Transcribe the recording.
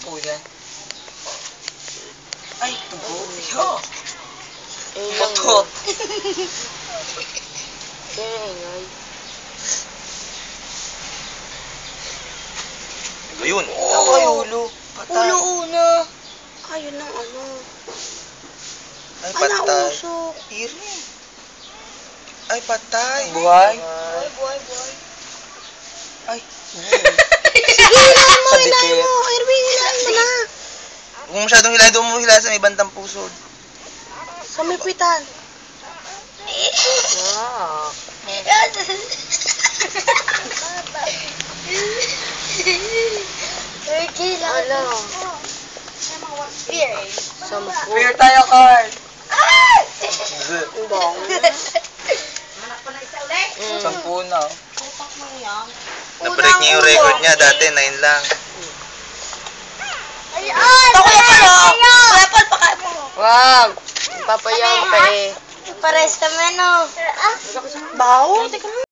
po yan. Ay, tubo. Yo. Batot. Ayun. Ay, ulo. Patay. Ulo una. Ayun ang ano. Ay, Ay, patay. nausok. Iri. Ay, patay. Buhay. Buhay. Ay. Sige, hilahin mo, Sa hilahin dikit. mo. Erwin, hilahin mo na. Huwag mo masyadong hilahin. Doon mo hilahin sa may bandang pusod. Sa may pitan. Ah. Ricky, ano? Spear. Spear tayo, Carl. Bong. Sampu na. Na-break niya yung record niya. Dati, 9 lang. Kuya Paul, Kuya Paul, pakain mo. Wag! Papayaw ka eh. Pares kami, no? Baho? Teka mo.